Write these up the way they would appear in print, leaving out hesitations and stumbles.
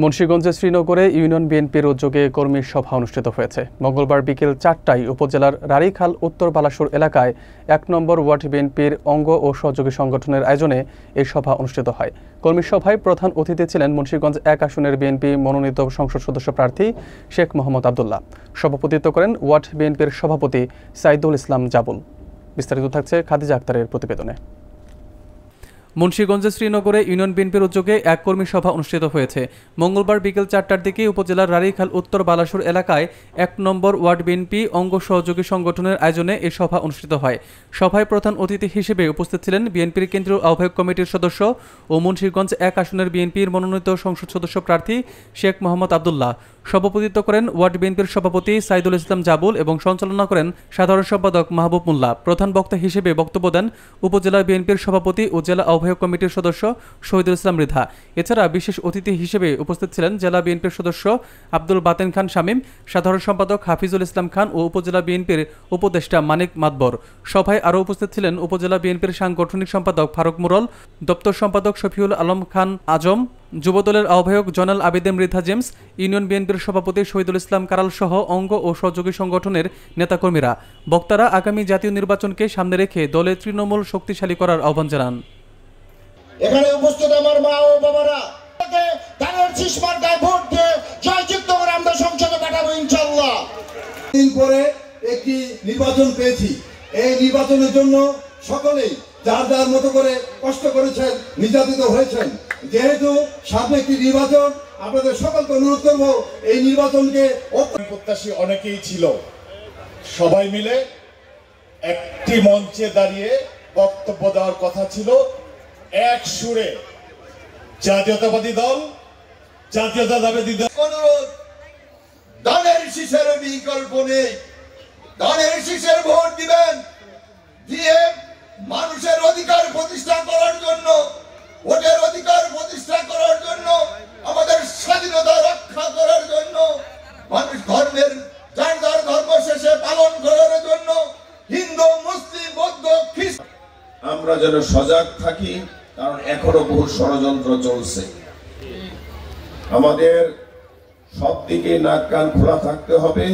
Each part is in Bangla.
মুন্সিগঞ্জের শ্রীনগরে ইউনিয়ন বিএনপির উদ্যোগে কর্মী সভা অনুষ্ঠিত হয়েছে। মঙ্গলবার বিকেল ৪টায় উপজেলার রাড়ীখাল উত্তর বালাসুর এলাকায় ১ নম্বর ওয়ার্ড বিএনপির অঙ্গ ও সহযোগী সংগঠনের আয়োজনে এই সভা অনুষ্ঠিত হয়। কর্মী সভায় প্রধান অতিথি ছিলেন মুন্সিগঞ্জ ১ আসনের বিএনপি মনোনীত সংসদ সদস্য প্রার্থী শেখ মোহাম্মদ আবদুল্লাহ। সভাপতিত্ব করেন ওয়ার্ড বিএনপির সভাপতি সাইদুল ইসলাম জাবুল। বিস্তারিত থাকছে খাদিজা আক্তারের প্রতিবেদনে। মুন্সিগঞ্জের শ্রীনগরে ইউনিয়ন বিএনপির উদ্যোগে এক কর্মী সভা অনুষ্ঠিত হয়েছে। মঙ্গলবার বিকেল ৪টার দিকে উপজেলার রাড়ীখাল উত্তর বালাসুর এলাকায় ১ নম্বর ওয়ার্ড বিএনপি অঙ্গ সহযোগী সংগঠনের আয়োজনে এই সভা অনুষ্ঠিত হয়। সভায় প্রধান অতিথি হিসেবে উপস্থিত ছিলেন বিএনপির কেন্দ্রীয় আহ্বায়ক কমিটির সদস্য ও মুন্সিগঞ্জ ১ আসনের বিএনপির মনোনীত সংসদ সদস্য প্রার্থী শেখ মোহাম্মদ আবদুল্লাহ। সভাপতিত্ব করেন ওয়ার্ড বিএনপির সভাপতি সাইদুল ইসলাম জাবুল এবং সঞ্চালনা করেন সাধারণ সম্পাদক মাহবুব মোল্লা। প্রধান বক্তা হিসেবে বক্তব্য দেন উপজেলা বিএনপির সভাপতি ও জেলা আহ্বায়ক কমিটির সদস্য শহীদুল ইসলাম মৃধা। এছাড়া বিশেষ অতিথি হিসেবে উপস্থিত ছিলেন জেলা বিএনপির সদস্য আব্দুল বাতেন খান শামীম, সাধারণ সম্পাদক হাফিজুল ইসলাম খান ও উপজেলা বিএনপির উপদেষ্টা মানিক মাতবর। সভায় আরও উপস্থিত ছিলেন উপজেলা বিএনপির সাংগঠনিক সম্পাদক ফারুক মুরল, দপ্তর সম্পাদক শফিউল আলম খান আজম, যুবদলের আহ্বায়ক জয়নাল আবেদিন মৃধা জেমস, ইউনিয়ন বিএনপির সভাপতি শহীদুল ইসলাম কারাল সহ অঙ্গ ও সহযোগী সংগঠনের নেতাকর্মীরা। বক্তারা আগামী জাতীয় নির্বাচনকে সামনে রেখে দলের তৃণমূল শক্তিশালী করার আহ্বান জানান। এখানে উপস্থিত আমার মা ও বাবারা, ধানের শীষ মার্কায় ভোট দিয়ে জয়যুক্ত করে আমরা সংসদে পাঠাবো ইনশাআল্লাহ। দিন পরে একটি নির্বাচন পেয়েছি। এই নির্বাচনের জন্য সকলেই যার যার মতো করে কষ্ট করেছেন, নির্যাতিত হয়েছেন। যেহেতু সামনে একটি নির্বাচন, আপনাদের সকলকে অনুরোধ করব এই নির্বাচনকে প্রত্যাশী অনেকেই ছিল। সবাই মিলে একটি মঞ্চে দাঁড়িয়ে বক্তব্য দেওয়ার কথা ছিল। এক সুরে জাতীয়তাবাদী দল, জাতীয়তাবাদী দল অনুরোধ, ধানের শীষের বিকল্প নেই। ধানের শীষের ভোট দিবেন, দিয়ে মানুষের অধিকার প্রতিষ্ঠা করার জন্য, ভোটের অধিকার প্রতিষ্ঠা করার জন্য, আমাদের স্বাধীনতা রক্ষা করার জন্য, মানুষ ধর্মের যার যার ধর্ম শেষে পালন করার জন্য, হিন্দু মুসলিম বৌদ্ধ খ্রিস্টান আমরা যেন সজাগ থাকি, কারণ এখনো বহু ষড়যন্ত্র চলছে। আমাদের সব দিকে নাক কান খোলা থাকতে হবে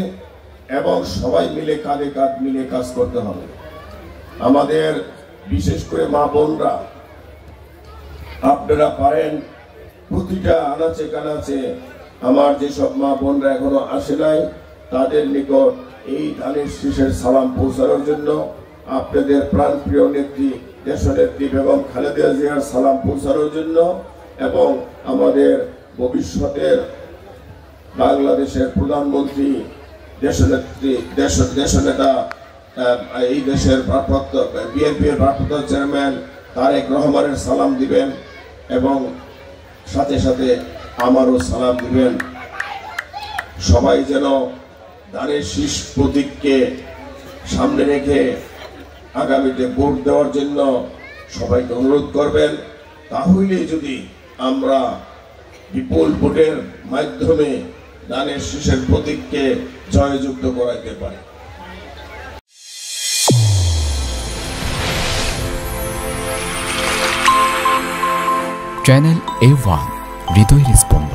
এবং সবাই মিলে কাঁধে কাঁধ মিলে কাজ করতে হবে। আমাদের বিশেষ করে মা বোনরা, আপনারা পারেন প্রতিটা আনাচে কানাচে আমার যেসব মা বোনরা এখনো আসে নাই তাদের নিকট এই ধানের শীষের সালাম পৌঁছানোর জন্য, আপনাদের প্রাণপ্রিয় নেত্রী দেশনেত্রী বেগম খালেদা জিয়ার সালাম পৌঁছানোর জন্য এবং আমাদের ভবিষ্যতের বাংলাদেশের প্রধানমন্ত্রী দেশনেত্রী দেশনেতা এই দেশের ভারপ্রাপ্ত বিএনপির ভারপ্রাপ্ত চেয়ারম্যান তারেক রহমানের সালাম দিবেন এবং সাথে সাথে আমারও সালাম দিবেন। সবাই যেন ধানের শীষ প্রতীককে সামনে রেখে আগামীতে ভোট দেওয়ার জন্য সবাইকে অনুরোধ করবেন। তাহলে যদি আমরা বিপুল ভোটের মাধ্যমে ধানের শীষের প্রতীককে জয়যুক্ত করাইতে পারি। চ্যানেল A1 হৃদয় রেসপন্স।